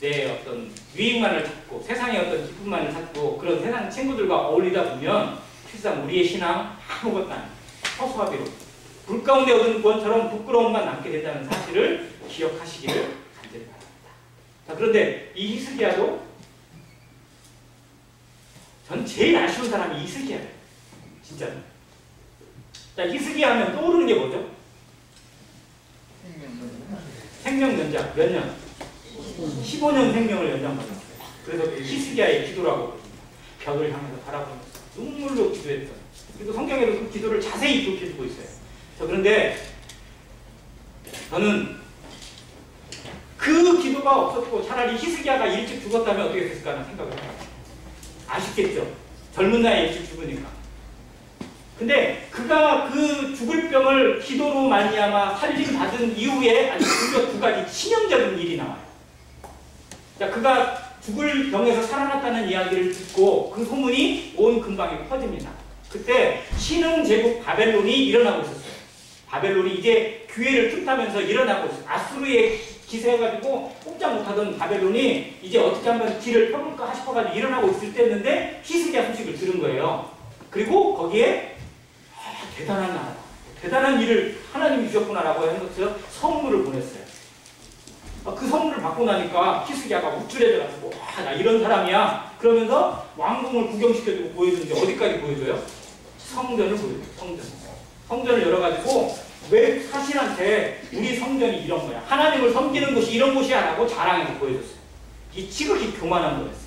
내 어떤 유익만을 찾고 세상의 어떤 기쁨만을 찾고 그런 세상 친구들과 어울리다 보면 실상 우리의 신앙 아무것도 아니에요. 허수아비로 불 가운데 얻은 구원처럼 부끄러움만 남게 된다는 사실을 기억하시기를 간절히 바랍니다. 자, 그런데 이 히스기야도 전 제일 아쉬운 사람이 히스기야예요. 진짜. 자, 히스기야 하면 떠오르는 게 뭐죠? 생명연장 몇 년? 15년 생명을 연장받았어요. 그래서 히스기야의 기도라고 부릅니다. 벽을 향해서 바라보면서 눈물로 기도했던. 그리고 성경에도 그 기도를 자세히 기록해주고 있어요. 그런데 저는 그 기도가 없었고 차라리 히스기야가 일찍 죽었다면 어떻게 됐을까 하는 생각을 해요. 아쉽겠죠. 젊은 나이에 일찍 죽으니까. 근데 그가 그 죽을 병을 기도로 말미암아 살림받은 이후에 아주 무려 두 가지 치명적인 일이 나와요. 자, 그가 죽을 병에서 살아났다는 이야기를 듣고 그 소문이 온 근방에 퍼집니다. 그때 신흥 제국 바벨론이 일어나고 있었어요. 바벨론이 이제 기회를 틈타면서 일어나고 있어요. 아수르에 기세해가지고 꼼짝 못하던 바벨론이 이제 어떻게 하면 길을 펴볼까 싶어가지고 일어나고 있을 때였는데 히스기야 소식을 들은 거예요. 그리고 거기에 대단한 나라, 대단한 일을 하나님이 주셨구나라고 해서 선물을 보냈어요. 그 선물을 받고 나니까 히스기야가 우쭐해져가지고 나 이런 사람이야. 그러면서 왕궁을 구경시켜주고 보여주는데 어디까지 보여줘요? 성전을 보여줘요. 성전을 열어가지고 왜 사신한테 우리 성전이 이런 거야. 하나님을 섬기는 곳이 이런 곳이야 라고 자랑해서 보여줬어요. 이 지극히 교만한 거였어요.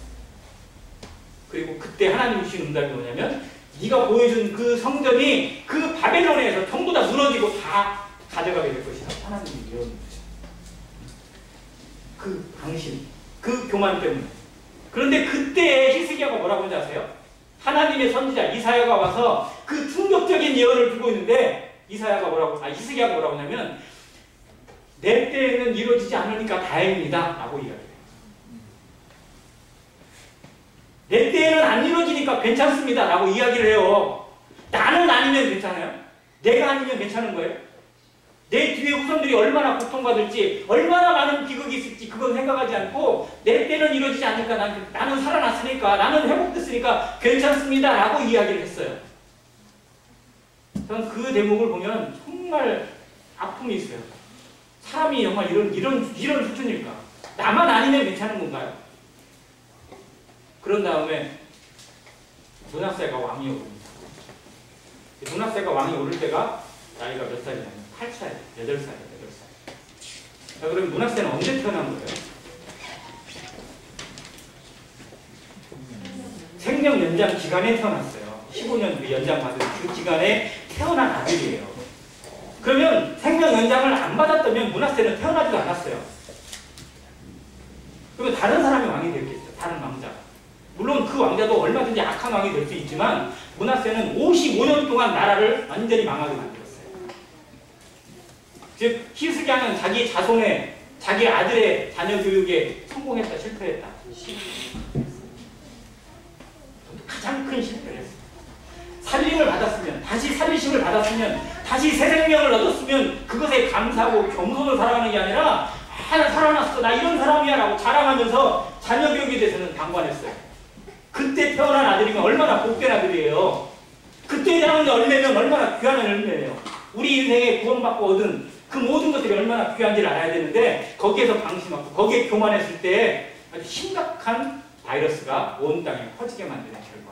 그리고 그때 하나님이 주신 응답이 뭐냐면 네가 보여준 그 성전이 그 바벨론에서 전부 다 무너지고 다 가져가게 될 것이다. 하나님이 이런 거예요. 그 방심, 그 교만 때문에. 그런데 그때 히스기야가 뭐라고 하는지 아세요? 하나님의 선지자 이사야가 와서 그 충격적인 예언을 주고 있는데 히스기야가 뭐라고 하냐면 내 때에는 이루어지지 않으니까 다행입니다 라고 이야기해요. 내 때에는 안 이루어지니까 괜찮습니다 라고 이야기를 해요. 나는 아니면 괜찮아요? 내가 아니면 괜찮은 거예요? 내 뒤에 후손들이 얼마나 고통받을지 얼마나 많은 비극이 있을지 그건 생각하지 않고 내 때는 이루어지지 않을까 나는 살아났으니까 나는 회복됐으니까 괜찮습니다 라고 이야기를 했어요. 저는 그 대목을 보면 정말 아픔이 있어요. 사람이 정말 이런 수준일까? 나만 아니면 괜찮은 건가요? 그런 다음에 므낫세가 왕이 오릅니다. 므낫세가 왕이 오를 때가 나이가 몇 살이냐면 8살, 8살. 자, 그럼 므낫세는 언제 태어난 거예요? 생명 연장 기간에 태어났어요. 15년 그 연장 받은 그 기간에 태어난 아들이에요. 그러면 생명 연장을 안 받았다면 므낫세는 태어나지도 않았어요. 그러면 다른 사람이 왕이 됐겠죠. 다른 왕자. 물론 그 왕자도 얼마든지 악한 왕이 될 수 있지만 므낫세는 55년 동안 나라를 완전히 망하게 만들었어요. 즉 히스기야는 자기 자손의 자기 아들의 자녀 교육에 성공했다 실패했다. 가장 큰 실패를 했어요. 살림을 받았으면 다시 살리심을 받았으면 다시 새 생명을 얻었으면 그것에 감사하고 겸손을 살아가는 게 아니라 나 살아났어 나 이런 사람이야 라고 자랑하면서 자녀 교육에 대해서는 방관했어요. 그때 태어난 아들이면 얼마나 복된 아들이에요. 그때 태어난 열매면 얼마나 귀한 열매예요. 우리 인생에 구원받고 얻은 그 모든 것들이 얼마나 귀한지를 알아야 되는데 거기에서 방심하고 거기에 교만했을 때 아주 심각한 바이러스가 온 땅에 퍼지게 만드는 결과.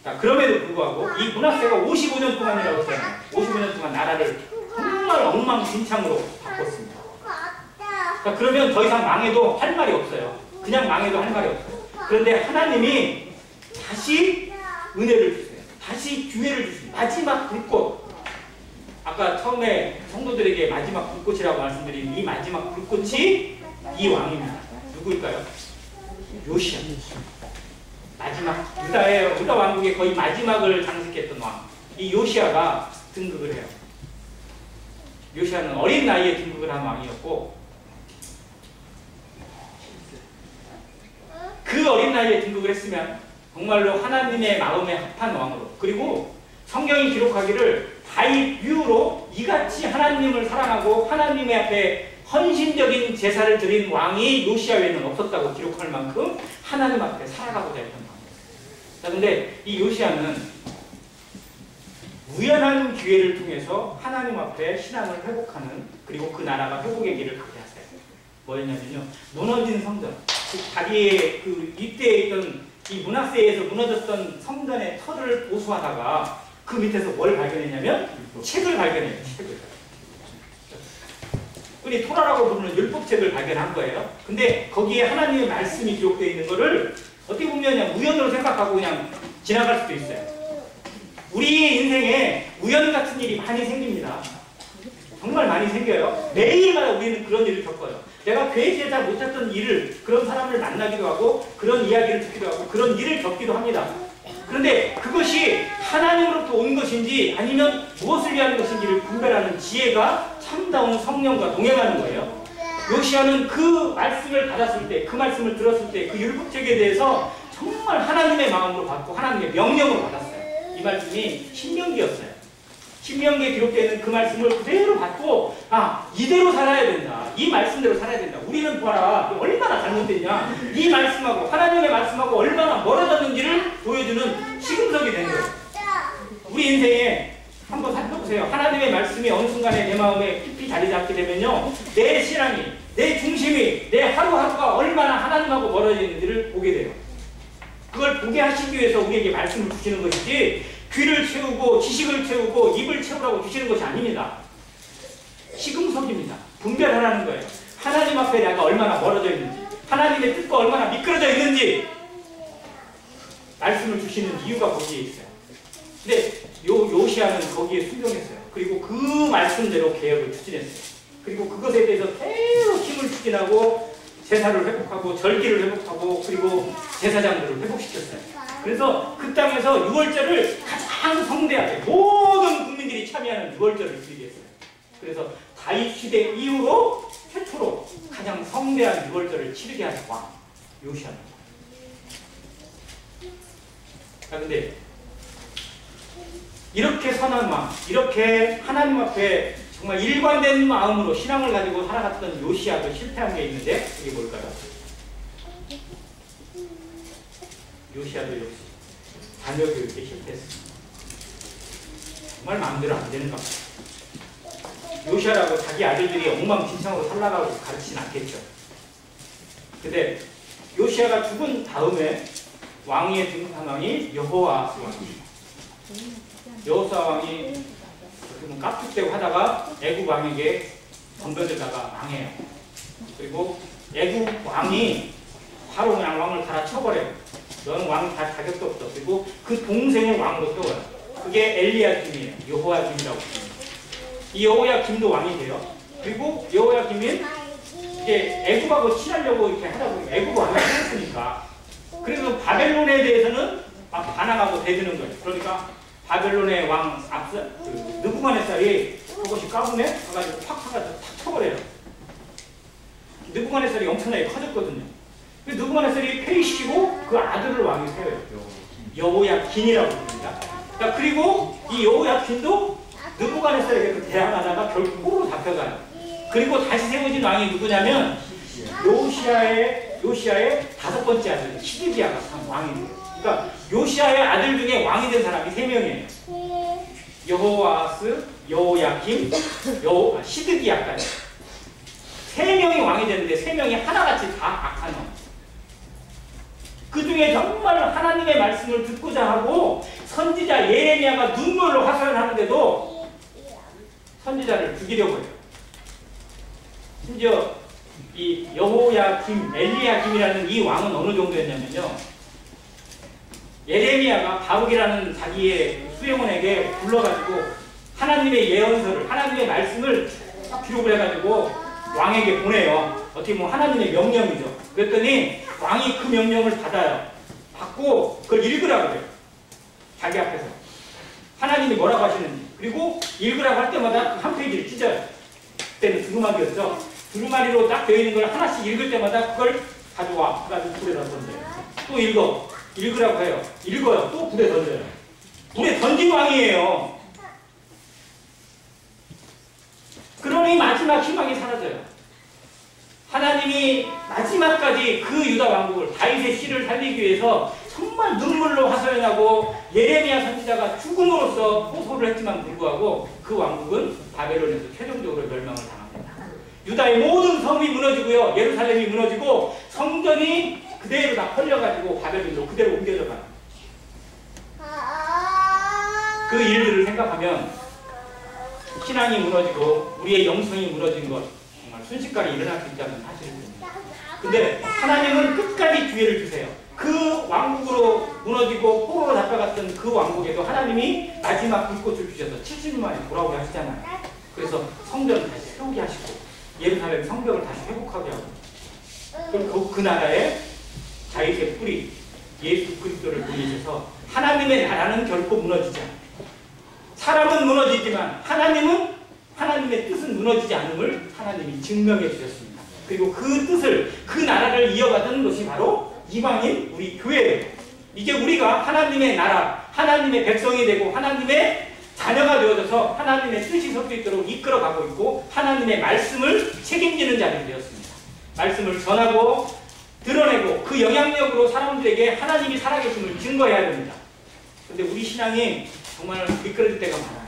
자, 그럼에도 불구하고 이 므낫세가 55년 동안이라고 했잖아요. 55년 동안 나라를 정말 엉망진창으로 바꿨습니다. 자, 그러면 더 이상 망해도 할 말이 없어요. 그냥 망해도 할 말이 없어요. 그런데 하나님이 다시 은혜를 주세요. 다시 기회를 주십니다. 마지막 불꽃. 아까 처음에 성도들에게 마지막 불꽃이라고 말씀드린 이 마지막 불꽃이 이 왕입니다. 누구일까요? 요시야. 마지막 유다 왕국의 거의 마지막을 장식했던 왕. 이 요시야가 등극을 해요. 요시야는 어린 나이에 등극을 한 왕이었고 그 어린 나이에 등극을 했으면 정말로 하나님의 마음에 합한 왕으로 그리고 성경이 기록하기를 다윗 이후로 이같이 하나님을 사랑하고 하나님의 앞에 헌신적인 제사를 드린 왕이 요시야 외에는 없었다고 기록할 만큼 하나님 앞에 살아가고자 했던 왕이었어요. 자, 근데 이 요시야는 우연한 기회를 통해서 하나님 앞에 신앙을 회복하는 그리고 그 나라가 회복의 길을 가게 하세요. 뭐였냐면요, 무너진 성전, 자기의 그 이때에 있던 이 므낫세에서 무너졌던 성전의 터를 보수하다가 그 밑에서 뭘 발견했냐면 책을 발견해요. 책을. 우리 토라라고 부르는 율법책을 발견한 거예요. 근데 거기에 하나님의 말씀이 기록되어 있는 거를 어떻게 보면 그냥 우연으로 생각하고 그냥 지나갈 수도 있어요. 우리의 인생에 우연 같은 일이 많이 생깁니다. 정말 많이 생겨요. 매일마다 우리는 그런 일을 겪어요. 내가 괴지에 잘 못했던 일을, 그런 사람을 만나기도 하고 그런 이야기를 듣기도 하고 그런 일을 겪기도 합니다. 그런데 그것이 하나님으로부터 온 것인지 아니면 무엇을 위한 것인지를 분별하는 지혜가 참다운 성령과 동행하는 거예요. 요시야는 그 말씀을 받았을 때, 그 말씀을 들었을 때 그 율법책에 대해서 정말 하나님의 마음으로 받고 하나님의 명령으로 받았어요. 이 말씀이 신명기였어요. 신명기에 기록되어 있는 그 말씀을 그대로 받고 이대로 살아야 된다. 이 말씀대로 살아야 된다. 우리는 봐라. 얼마나 잘못됐냐. 이 말씀하고 하나님의 말씀하고 얼마나 멀어졌는지를 보여주는 시금석이 된 거예요. 우리 인생에 한번 살펴보세요. 하나님의 말씀이 어느 순간에 내 마음에 깊이 자리 잡게 되면요. 내 신앙이, 내 중심이, 내 하루하루가 얼마나 하나님하고 멀어져 있는지를 보게 돼요. 그걸 보게 하시기 위해서 우리에게 말씀을 주시는 것이지 귀를 채우고 지식을 채우고 입을 채우라고 주시는 것이 아닙니다. 시금석입니다. 분별하라는 거예요. 하나님 앞에 내가 얼마나 멀어져 있는지, 하나님의 뜻과 얼마나 미끄러져 있는지 말씀을 주시는 이유가 거기에 있어요. 근데 요시야는 거기에 순종했어요. 그리고 그 말씀대로 개혁을 추진했어요. 그리고 그것에 대해서 계속 힘을 추진하고 제사를 회복하고 절기를 회복하고 그리고 제사장들을 회복시켰어요. 그래서 그 땅에서 유월절을 가장 성대하게 모든 국민들이 참여하는 유월절을 드리게 했어요. 그래서 다윗 시대 이후로 최초로 가장 성대한 유월절을 치르게 한 왕 요시야입니다. 그런데 이렇게 선한 왕, 이렇게 하나님 앞에 정말 일관된 마음으로 신앙을 가지고 살아갔던 요시야도 실패한 게 있는데 그게 뭘까요? 요시야도 역시 자녀 교육에 실패했습니다. 정말 마음대로 안 되는 겁니다. 요시야라고 자기 아들들이 엉망진창으로 살아가고 가르치진 않겠죠. 근데 요시야가 죽은 다음에 왕위에 든 상황이 여호와스 왕입니다. 여호사 왕이 깝죽대고 하다가 애국 왕에게 덤벼들다가 망해요. 그리고 애국 왕이 바로 그냥 왕을 갈아쳐버려요. 너는 왕 다 자격도 없어. 그리고 그 동생을 왕으로 세워요. 그게 엘리야김이에요. 여호야김이라고 합니다. 이 여호야김도 왕이 돼요. 그리고 여호야김이 이제 애국하고 친하려고 이렇게 하다 보니까 애국 왕을 세웠으니까 그래서 바벨론에 대해서는 막 반항하고 대드는 거예요. 그러니까 바벨론의 왕 느부갓네살이 그것이 까부네 가가지고 팍 사가지고 탁 쳐버려요. 느부갓네살이 엄청나게 커졌거든요. 느부갓네살이 폐위시키고 그 아들을 왕이 세워요. 여호야긴이라고 부릅니다. 그러니까 그리고 이 여호야긴도 느부갓네살에게 그 대항하다가 결국 포로로 잡혀가요. 그리고 다시 세워진 왕이 누구냐면 요시야의 다섯 번째 아들 시드기야가 왕이 돼요. 그러니까 요시야의 아들 중에 왕이 된 사람이 3명이에요. 여호와스, 여호야김, 시드기야까지 3명이 왕이 되는데 3명이 하나같이 다 악한 왕. 그 중에 정말 하나님의 말씀을 듣고자 하고 선지자 예레미야가 눈물로 하소연하는데도 선지자를 죽이려고 해요. 심지어 이 여호야김, 엘리야김이라는 이 왕은 어느 정도였냐면요. 예레미야가 바룩이라는 자기의 수행원에게 불러가지고 하나님의 예언서를, 하나님의 말씀을 딱 기록을 해가지고 왕에게 보내요. 어떻게 보면 하나님의 명령이죠. 그랬더니 왕이 그 명령을 받아요. 받고 그걸 읽으라고 그래요. 자기 앞에서. 하나님이 뭐라고 하시는지. 그리고 읽으라고 할 때마다 한 페이지를 찢어요. 그때는 두루마리였죠. 두루마리로 딱 되어 있는 걸 하나씩 읽을 때마다 그걸 가져와. 그래가지고 불에다 던져요. 또 읽으라고 해요. 읽어요. 또 불에 던져요. 불에 던진 왕이에요. 그러니 마지막 희망이 사라져요. 하나님이 마지막까지 그 유다 왕국을 다윗의 씨를 살리기 위해서 정말 눈물로 하소연하고 예레미야 선지자가 죽음으로써 호소를 했지만 불구하고 그 왕국은 바벨론에서 최종적으로 멸망을 당합니다. 유다의 모든 성이 무너지고요. 예루살렘이 무너지고 성전이 그대로 다 헐려가지고 바벨론으로 그대로 옮겨져 가요. 그 일들을 생각하면 신앙이 무너지고 우리의 영성이 무너진 것 정말 순식간에 일어날 수 있다는 사실입니다. 근데 하나님은 끝까지 기회를 주세요. 그 왕국으로 무너지고 포로로 잡혀갔던 그 왕국에도 하나님이 마지막 불꽃을 주셔서 70년 만에 돌아오게 하시잖아요. 그래서 성전을 다시 세우게 하시고 예루살렘 성벽을 다시 회복하게 하고, 그리고 그 나라에 다윗의 뿌리 예수 그리스도를 보내셔서 하나님의 나라는 결코 무너지지 않아요. 사람은 무너지지만 하나님의 뜻은 무너지지 않음을 하나님이 증명해 주셨습니다. 그리고 그 뜻을, 그 나라를 이어가는 것이 바로 이방인 우리 교회예요. 이제 우리가 하나님의 나라, 하나님의 백성이 되고 하나님의 자녀가 되어져서 하나님의 뜻이 설 수 있도록 이끌어가고 있고 하나님의 말씀을 책임지는 자들이 되었습니다. 말씀을 전하고 드러내고 그 영향력으로 사람들에게 하나님이 살아계심을 증거해야 됩니다. 근데 우리 신앙이 정말 미끄러질 때가 많아요.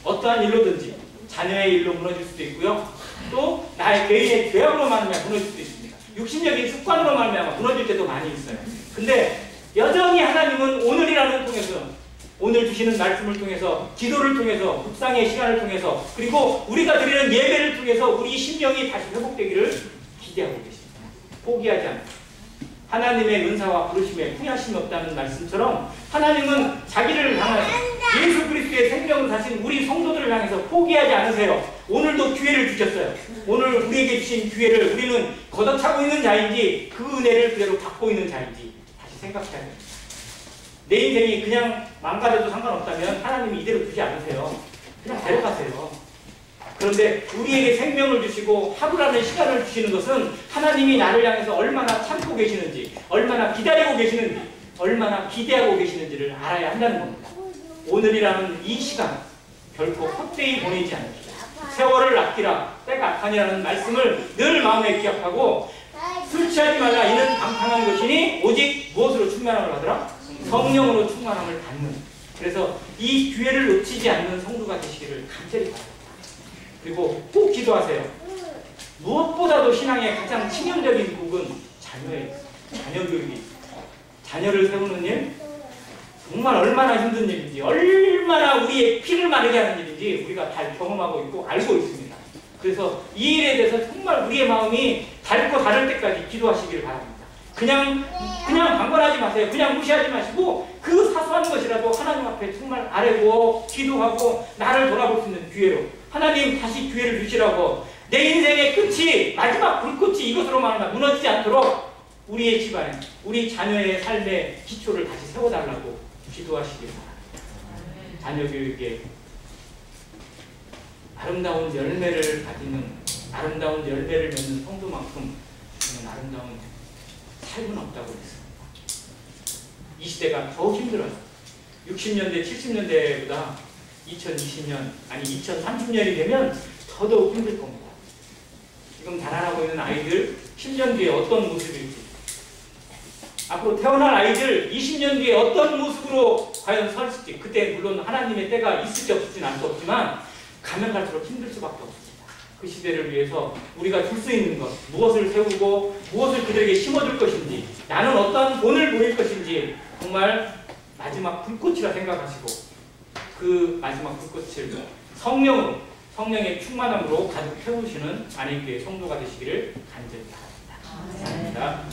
어떠한 일로든지 자녀의 일로 무너질 수도 있고요. 또 나의 개인의 죄악으로 말미암아 무너질 수도 있습니다. 육신적인 습관으로 말미암아 무너질 때도 많이 있어요. 근데 여전히 하나님은 오늘이라는 통해서, 오늘 주시는 말씀을 통해서, 기도를 통해서, 묵상의 시간을 통해서, 그리고 우리가 드리는 예배를 통해서 우리 심령이 다시 회복되기를 기대하고 계십니다. 포기하지 않고 하나님의 은사와 부르심에 후회하심이 없다는 말씀처럼 하나님은 자기를 향해서 예수 그리스도의 생명을 사신 우리 성도들을 향해서 포기하지 않으세요. 오늘도 기회를 주셨어요. 오늘 우리에게 주신 기회를 우리는 걷어차고 있는 자인지 그 은혜를 그대로 받고 있는 자인지 다시 생각해야 됩니다. 내 인생이 그냥 망가져도 상관없다면 하나님이 이대로 두지 않으세요. 그냥 데려가세요. 그런데 우리에게 생명을 주시고 하루라는 시간을 주시는 것은 하나님이 나를 향해서 얼마나 참고 계시는지, 얼마나 기다리고 계시는지, 얼마나 기대하고 계시는지를 알아야 한다는 겁니다. 오늘이라는 이 시간 결코 헛되이 보내지 않기, 세월을 아끼라 때가 악하니라는 말씀을 늘 마음에 기억하고 술 취하지 말라 이는 방탕한 것이니 오직 무엇으로 충만함을 받으라? 성령으로 충만함을 받는. 그래서 이 기회를 놓치지 않는 성도가 되시기를 간절히 바랍니다. 그리고 꼭 기도하세요. 무엇보다도 신앙의 가장 치명적인 부분, 자녀 교육이. 자녀를 세우는 일, 정말 얼마나 힘든 일인지, 얼마나 우리의 피를 마르게 하는 일인지 우리가 잘 경험하고 있고 알고 있습니다. 그래서 이 일에 대해서 정말 우리의 마음이 닳고 다를 때까지 기도하시기를 바랍니다. 그냥 방관하지 마세요. 그냥 무시하지 마시고 그 사소한 것이라도 하나님 앞에 정말 아뢰고 기도하고 나를 돌아볼 수 있는 기회로 하나님 다시 기회를 주시라고, 내 인생의 끝이, 마지막 불꽃이 이것으로 말하면 무너지지 않도록 우리의 집안에, 우리 자녀의 삶의 기초를 다시 세워달라고 기도하시기 바랍니다. 자녀 교육에 아름다운 열매를 가지는, 아름다운 열매를 맺는 성도만큼 저는 아름다운 삶은 없다고 했습니다. 이 시대가 더 힘들어요. 60년대, 70년대보다 2020년, 아니 2030년이 되면 더더욱 힘들 겁니다. 지금 자라나고 있는 아이들 10년 뒤에 어떤 모습일지, 앞으로 태어날 아이들 20년 뒤에 어떤 모습으로 과연 설지, 그때 물론 하나님의 때가 있을지 없을지는 알 수 없지만 가면 갈수록 힘들 수밖에 없습니다. 그 시대를 위해서 우리가 줄 수 있는 것, 무엇을 세우고 무엇을 그들에게 심어줄 것인지, 나는 어떠한 본을 보일 것인지 정말 마지막 불꽃이라 생각하시고 그 마지막 불꽃을 성령으로, 성령의 충만함으로 가득 태우시는 안익교회 성도가 되시기를 간절히 바랍니다. 감사합니다.